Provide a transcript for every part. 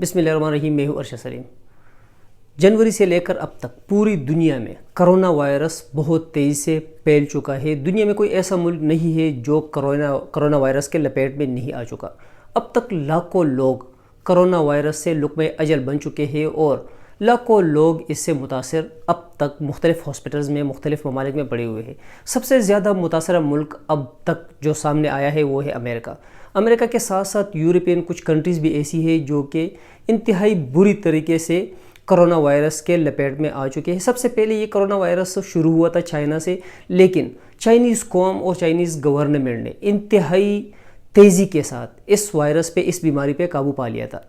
بسم اللہ الرحمن الرحیم۔ میں ہوں ارشد سلیم۔ جنوری سے لے کر اب تک پوری دنیا میں کرونا وائرس بہت تیزی سے پھیل چکا ہے۔ دنیا میں کوئی ایسا ملک نہیں ہے جو کرونا وائرس کے لپیٹ میں نہیں آ چکا۔ اب تک لاکھوں لوگ کرونا وائرس سے لقمہ اجل بن چکے ہیں اور لاکھوں لوگ اس سے متاثر اب تک مختلف ہاسپٹلز میں مختلف ممالک میں پڑے ہوئے ہیں۔ سب سے زیادہ متاثرہ ملک اب تک جو سامنے آیا ہے وہ ہے امریکہ۔ امریکہ کے ساتھ ساتھ یورپین کچھ کنٹریز بھی ایسی ہیں جو کہ انتہائی بری طریقے سے کرونا وائرس کے لپیٹ میں آ چکے ہیں۔ سب سے پہلے یہ کرونا وائرس شروع ہوا تھا چائنا سے، لیکن چائنیز قوم اور چائنیز گورنمنٹ نے انتہائی تیزی کے ساتھ اس وائرس پہ، اس بیماری پہ قابو پا لیا تھا۔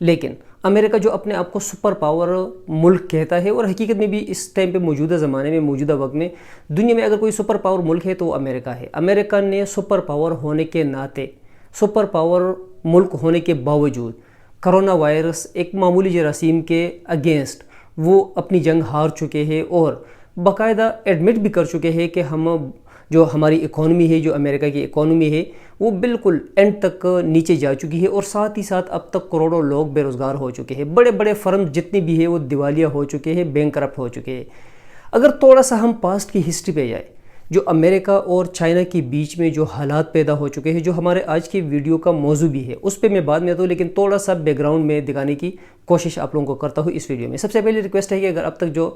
لیکن امریکہ جو اپنے آپ کو سپر پاور ملک کہتا ہے، اور حقیقت میں بھی اس ٹائم پہ موجودہ زمانے میں، موجودہ وقت میں دنیا میں اگر کوئی سپر پاور ملک ہے تو وہ امریکہ ہے۔ امریکہ نے سپر پاور ہونے کے ناطے، سپر پاور ملک ہونے کے باوجود کرونا وائرس ایک معمولی جراثیم کے اگینسٹ وہ اپنی جنگ ہار چکے ہیں، اور باقاعدہ ایڈمٹ بھی کر چکے ہیں کہ جو ہماری اکانومی ہے، جو امریکہ کی اکانومی ہے، وہ بالکل اینڈ تک نیچے جا چکی ہے، اور ساتھ ہی ساتھ اب تک کروڑوں لوگ بے روزگار ہو چکے ہیں۔ بڑے بڑے فرم جتنے بھی ہیں وہ دیوالیہ ہو چکے ہیں، بینک کرپٹ ہو چکے ہیں۔ اگر تھوڑا سا ہم پاسٹ کی ہسٹری پہ جائیں، جو امریکہ اور چائنا کے بیچ میں جو حالات پیدا ہو چکے ہیں، جو ہمارے آج کی ویڈیو کا موضوع بھی ہے، اس پہ میں بعد میں آتا ہوں، لیکن تھوڑا سا بیک گراؤنڈ میں دکھانے کی کوشش آپ لوگوں کو کرتا ہوں اس ویڈیو میں۔ سب سے پہلے ریکویسٹ ہے کہ اگر اب تک جو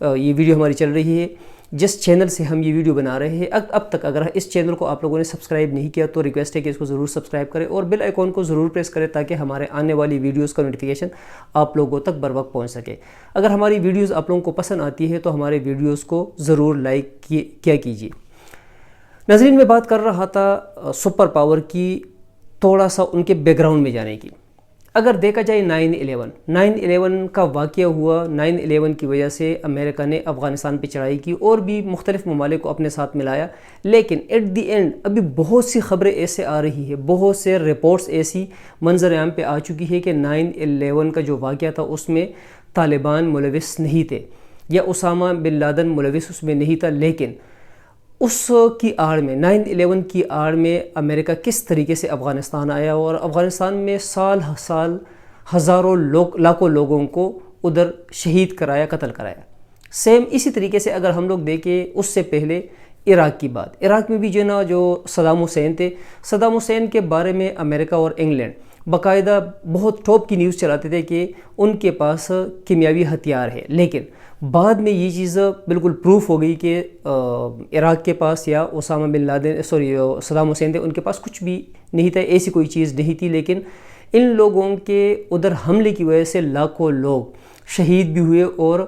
یہ ویڈیو ہماری چل رہی ہے، جس چینل سے ہم یہ ویڈیو بنا رہے ہیں، اب تک اگر اس چینل کو آپ لوگوں نے سبسکرائب نہیں کیا تو ریکویسٹ ہے کہ اس کو ضرور سبسکرائب کریں اور بیل آئیکن کو ضرور پریس کریں تاکہ ہمارے آنے والی ویڈیوز کا نوٹیفیکیشن آپ لوگوں تک بر وقت پہنچ سکے۔ اگر ہماری ویڈیوز آپ لوگوں کو پسند آتی ہے تو ہمارے ویڈیوز کو ضرور لائک کیا کیجیے۔ ناظرین، میں بات کر رہا تھا سپر پاور کی، تھوڑا سا ان کے بیک گراؤنڈ میں جانے کی۔ اگر دیکھا جائے 9/11 کا واقعہ ہوا، 9/11 کی وجہ سے امریکہ نے افغانستان پہ چڑھائی کی اور بھی مختلف ممالک کو اپنے ساتھ ملایا، لیکن ایٹ دی اینڈ ابھی بہت سی خبریں ایسے آ رہی ہیں، بہت سے رپورٹس ایسی منظر عام پہ آ چکی ہے کہ 9/11 کا جو واقعہ تھا اس میں طالبان ملوث نہیں تھے یا اسامہ بن لادن ملوث اس میں نہیں تھا، لیکن اس کی آڑ میں، 9/11 کی آڑ میں امریکہ کس طریقے سے افغانستان آیا اور افغانستان میں سال ہزاروں لاکھوں لوگوں کو ادھر شہید کرایا، قتل کرایا۔ سیم اسی طریقے سے اگر ہم لوگ دیکھیں اس سے پہلے عراق کی بات، عراق میں بھی جو صدام حسین تھے، صدام حسین کے بارے میں امریکہ اور انگلینڈ باقاعدہ بہت ٹاپ کی نیوز چلاتے تھے کہ ان کے پاس کیمیاوی ہتھیار ہے، لیکن بعد میں یہ چیز بالکل پروف ہو گئی کہ عراق کے پاس یا Osama bin Laden Saddam Hussein تھے، ان کے پاس کچھ بھی نہیں تھا، ایسی کوئی چیز نہیں تھی، لیکن ان لوگوں کے ادھر حملے کی وجہ سے لاکھوں لوگ شہید بھی ہوئے، اور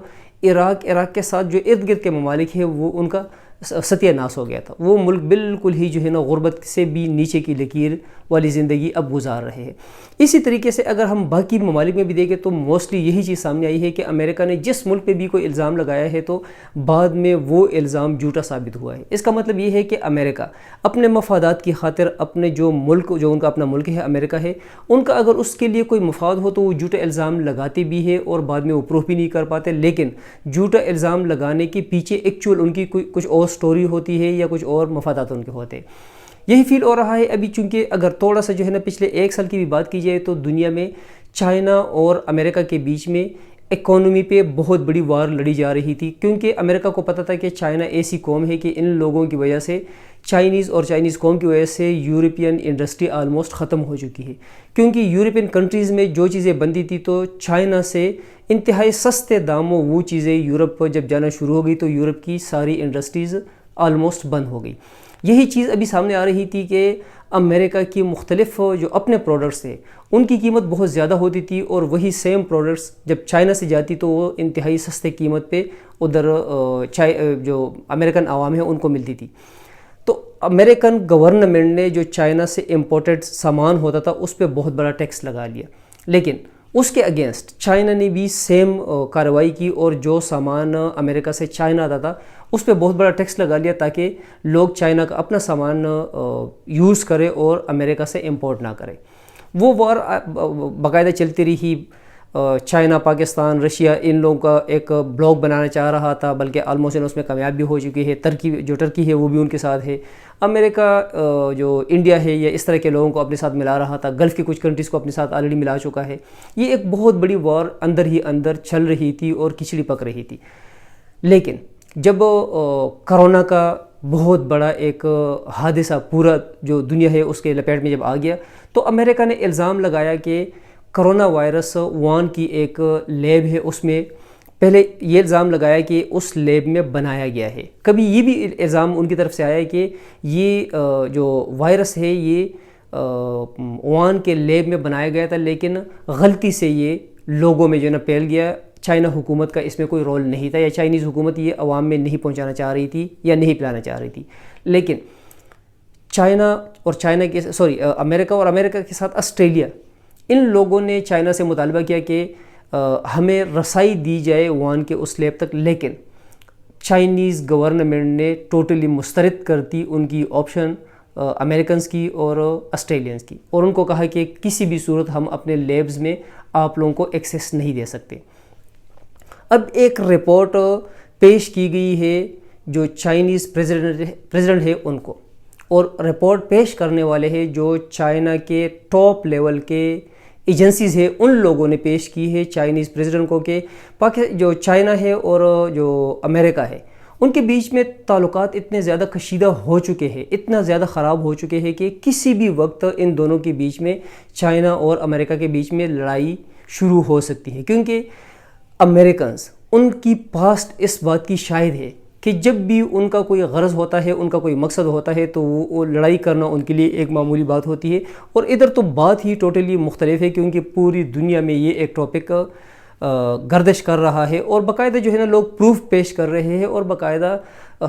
عراق کے ساتھ جو ارد گرد کے ممالک ہیں وہ ان کا ستیہ ناش ہو گیا تھا۔ وہ ملک بالکل ہی جو ہے نا غربت سے بھی نیچے کی لکیر والی زندگی اب گزار رہے ہیں۔ اسی طریقے سے اگر ہم باقی ممالک میں بھی دیکھیں تو موسٹلی یہی چیز سامنے آئی ہے کہ امریکہ نے جس ملک پہ بھی کوئی الزام لگایا ہے تو بعد میں وہ الزام جھوٹا ثابت ہوا ہے۔ اس کا مطلب یہ ہے کہ امریکہ اپنے مفادات کی خاطر اپنے جو ان کا اپنا ملک ہے، امریکہ ہے، ان کا اگر اس کے لیے کوئی مفاد ہو تو وہ جھوٹے الزام لگاتے بھی ہے اور بعد میں وہ پروف بھی نہیں کر پاتے، لیکن جھوٹا الزام لگانے کے پیچھے ایکچوئل ان کی کچھ اور سٹوری ہوتی ہے یا کچھ اور مفادات ان کے ہوتے ہیں۔ یہی فیل ہو رہا ہے ابھی، چونکہ اگر تھوڑا سا جو ہے نا پچھلے 1 سال کی بھی بات کی جائے تو دنیا میں چائنا اور امریکہ کے بیچ میں اکانومی پہ بہت بڑی وار لڑی جا رہی تھی، کیونکہ امریکہ کو پتہ تھا کہ چائنا ایسی قوم ہے کہ ان لوگوں کی وجہ سے، چائنیز قوم کی وجہ سے یورپین انڈسٹری آلموسٹ ختم ہو چکی ہے، کیونکہ یورپین کنٹریز میں جو چیزیں بنتی تھی تو چائنا سے انتہائی سستے داموں وہ چیزیں یورپ پر جب جانا شروع ہو گئی تو یورپ کی ساری انڈسٹریز آلموسٹ بند ہو گئی۔ یہی چیز ابھی سامنے آ رہی تھی کہ امریکہ کی مختلف جو اپنے پروڈکٹس ہیں ان کی قیمت بہت زیادہ ہوتی تھی، اور وہی سیم پروڈکٹس جب چائنا سے جاتی تو وہ انتہائی سستے قیمت پہ ادھر جو امریکن عوام ہیں ان کو ملتی تھی۔ تو امریکن گورنمنٹ نے جو چائنا سے امپورٹڈ سامان ہوتا تھا اس پہ بہت بڑا ٹیکس لگا لیا، لیکن اس کے اگینسٹ چائنا نے بھی سیم کارروائی کی اور جو سامان امریکہ سے چائنا آتا تھا اس پہ بہت بڑا ٹیکس لگا لیا تاکہ لوگ چائنا کا اپنا سامان یوز کرے اور امریکہ سے امپورٹ نہ کرے۔ وہ وار باقاعدہ چلتی رہی، چائنا، پاکستان، رشیا ان لوگوں کا ایک بلاک بنانا چاہ رہا تھا، بلکہ آلموسٹ اس میں کامیاب بھی ہو چکی ہے. ٹرکی ہے وہ بھی ان کے ساتھ ہے. امریکہ جو انڈیا ہے یا اس طرح کے لوگوں کو اپنے ساتھ ملا رہا تھا. گلف کی کچھ کنٹریز کو اپنے ساتھ آلریڈی ملا چکا ہے. یہ ایک بہت بڑی وار اندر ہی اندر چل رہی تھی اور کھچڑی پک رہی تھی. لیکن جب کرونا کا بہت بڑا ایک حادثہ پورا جو دنیا ہے اس کے لپیٹ میں جب آ گیا، تو امریکہ نے الزام لگایا کہ کرونا وائرس ووہان کی ایک لیب ہے، اس میں پہلے یہ الزام لگایا کہ اس لیب میں بنایا گیا ہے. کبھی یہ بھی الزام ان کی طرف سے آیا کہ یہ جو وائرس ہے یہ ووہان کے لیب میں بنایا گیا تھا، لیکن غلطی سے یہ لوگوں میں جو نا پھیل گیا. چائنا حکومت کا اس میں کوئی رول نہیں تھا، یا چائنیز حکومت یہ عوام میں نہیں پہنچانا چاہ رہی تھی یا نہیں پلانا چاہ رہی تھی. لیکن امریکہ اور امریکہ کے ساتھ آسٹریلیا، ان لوگوں نے چائنا سے مطالبہ کیا کہ ہمیں رسائی دی جائے ووہان کے اس لیب تک، لیکن چائنیز گورنمنٹ نے ٹوٹلی مسترد کر دی ان کی آپشن امریکنز کی اور آسٹریلینز کی، اور ان کو کہا کہ کسی بھی صورت ہم اپنے لیبز میں آپ لوگوں کو ایکسیس نہیں دے سکتے. اب ایک رپورٹ پیش کی گئی ہے جو چائنیز پریزیڈنٹ ہے ان کو، اور رپورٹ پیش کرنے والے ہیں جو چائنا کے ٹاپ لیول کے ایجنسیز ہیں. ان لوگوں نے پیش کی ہے چائنیز پریزیڈنٹ کو کہ جو چائنا ہے اور جو امریکہ ہے ان کے بیچ میں تعلقات اتنے زیادہ کشیدہ ہو چکے ہیں، اتنا زیادہ خراب ہو چکے ہیں کہ کسی بھی وقت ان دونوں کے بیچ میں، چائنا اور امریکہ کے بیچ میں لڑائی شروع ہو سکتی ہے. کیونکہ امریکنز ان کی پاسٹ اس بات کی شاہد ہے کہ جب بھی ان کا کوئی غرض ہوتا ہے، ان کا کوئی مقصد ہوتا ہے، تو وہ لڑائی کرنا ان کے لیے ایک معمولی بات ہوتی ہے. اور ادھر تو بات ہی ٹوٹلی مختلف ہے، کیونکہ پوری دنیا میں یہ ایک ٹاپک گردش کر رہا ہے، اور باقاعدہ جو ہے نا لوگ پروف پیش کر رہے ہیں، اور باقاعدہ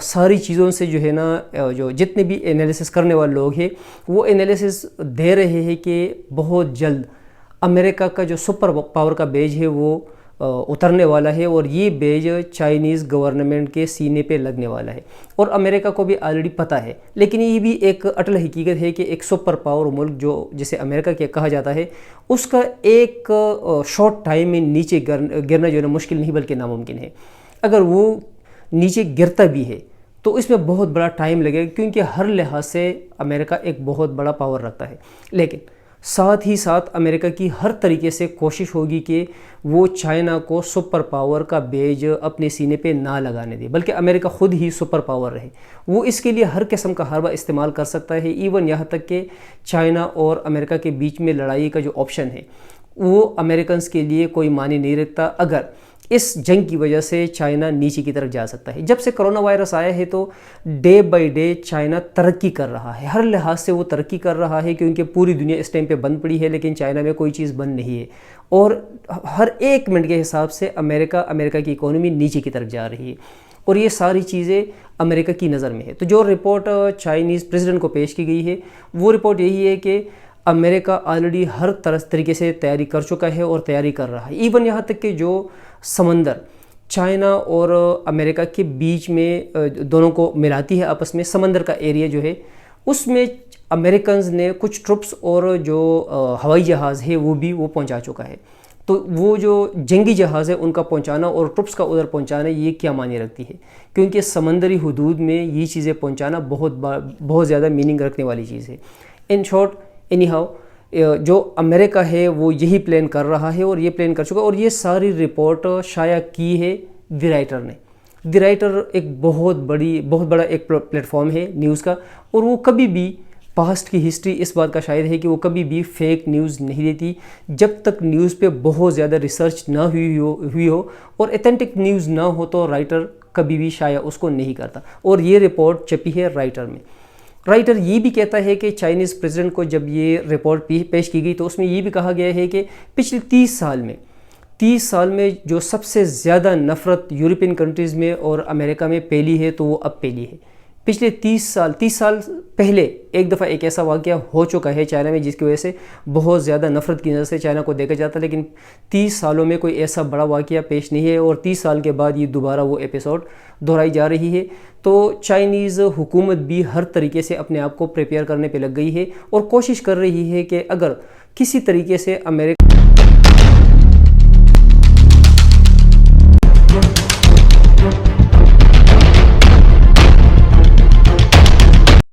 ساری چیزوں سے جو ہے نا جو جتنے بھی انالیسس کرنے والے لوگ ہیں وہ انالیسس دے رہے ہیں کہ بہت جلد امریکہ کا جو سپر پاور کا بیج ہے وہ اترنے والا ہے، اور یہ بیج چائنیز گورنمنٹ کے سینے پہ لگنے والا ہے. اور امریکہ کو بھی آلریڈی پتہ ہے، لیکن یہ بھی ایک اٹل حقیقت ہے کہ ایک سپر پاور ملک جو جسے امریکہ کے کہا جاتا ہے، اس کا ایک شارٹ ٹائم میں نیچے گرنا جو ہے مشکل نہیں بلکہ ناممکن ہے. اگر وہ نیچے گرتا بھی ہے تو اس میں بہت بڑا ٹائم لگے گا، کیونکہ ہر لحاظ سے امریکہ ایک بہت بڑا پاور رکھتا ہے. لیکن ساتھ ہی ساتھ امریکہ کی ہر طریقے سے کوشش ہوگی کہ وہ چائنا کو سپر پاور کا بیج اپنے سینے پہ نہ لگانے دے، بلکہ امریکہ خود ہی سپر پاور رہے. وہ اس کے لیے ہر قسم کا حربہ استعمال کر سکتا ہے، ایون یہاں تک کہ چائنا اور امریکہ کے بیچ میں لڑائی کا جو آپشن ہے وہ امریکنز کے لیے کوئی معنی نہیں رکھتا اگر اس جنگ کی وجہ سے چائنا نیچے کی طرف جا سکتا ہے. جب سے کرونا وائرس آیا ہے تو ڈے بائی ڈے چائنا ترقی کر رہا ہے، ہر لحاظ سے وہ ترقی کر رہا ہے، کیونکہ پوری دنیا اس ٹائم پہ بند پڑی ہے، لیکن چائنا میں کوئی چیز بند نہیں ہے. اور ہر ایک منٹ کے حساب سے امریکہ کی اکانومی نیچے کی طرف جا رہی ہے، اور یہ ساری چیزیں امریکہ کی نظر میں ہے. تو جو رپورٹ چائنیز پریزیڈنٹ کو پیش کی گئی ہے وہ رپورٹ یہی ہے کہ امریکہ آلریڈی ہر طریقے سے تیاری کر چکا ہے اور تیاری کر رہا ہے. ایون یہاں تک کہ جو سمندر چائنا اور امریکہ کے بیچ میں دونوں کو ملاتی ہے آپس میں، سمندر کا ایریا جو ہے اس میں امریکنز نے کچھ ٹروپس اور جو ہوائی جہاز ہے وہ پہنچا چکا ہے. تو وہ جو جنگی جہاز ہے ان کا پہنچانا اور ٹروپس کا ادھر پہنچانا یہ کیا معنی رکھتی ہے، کیونکہ سمندری حدود میں یہ چیزیں پہنچانا بہت زیادہ میننگ رکھنے والی چیز ہے. ان شارٹ اینی ہاؤ جو امریکہ ہے وہ یہی پلان کر رہا ہے اور یہ پلان کر چکا، اور یہ ساری رپورٹ شائع کی ہے دی رائٹر نے. دی رائٹر ایک بہت بڑا ایک پلیٹ فارم ہے نیوز کا، اور وہ کبھی بھی پاسٹ کی ہسٹری اس بات کا شاہد ہے کہ وہ کبھی بھی فیک نیوز نہیں دیتی جب تک نیوز پہ بہت زیادہ ریسرچ نہ ہوئی ہو اور ایتھینٹک نیوز نہ ہو تو رائٹر کبھی بھی شائع اس کو نہیں کرتا. اور یہ رپورٹ چھپی ہے رائٹر میں. رائٹر یہ بھی کہتا ہے کہ چائنیز پریزیڈنٹ کو جب یہ رپورٹ پیش کی گئی تو اس میں یہ بھی کہا گیا ہے کہ پچھلے 30 سال میں جو سب سے زیادہ نفرت یورپین کنٹریز میں اور امریکہ میں پھیلی ہے تو وہ اب پھیلی ہے. پچھلے 30 سال پہلے ایک دفعہ ایک ایسا واقعہ ہو چکا ہے چائنا میں جس کی وجہ سے بہت زیادہ نفرت کی نظر سے چائنا کو دیکھا جاتا ہے، لیکن 30 سالوں میں کوئی ایسا بڑا واقعہ پیش نہیں ہے، اور 30 سال کے بعد یہ دوبارہ وہ ایپیسوڈ دہرائی جا رہی ہے. تو چائنیز حکومت بھی ہر طریقے سے اپنے آپ کو پریپیئر کرنے پہ لگ گئی ہے اور کوشش کر رہی ہے کہ اگر کسی طریقے سے امریکہ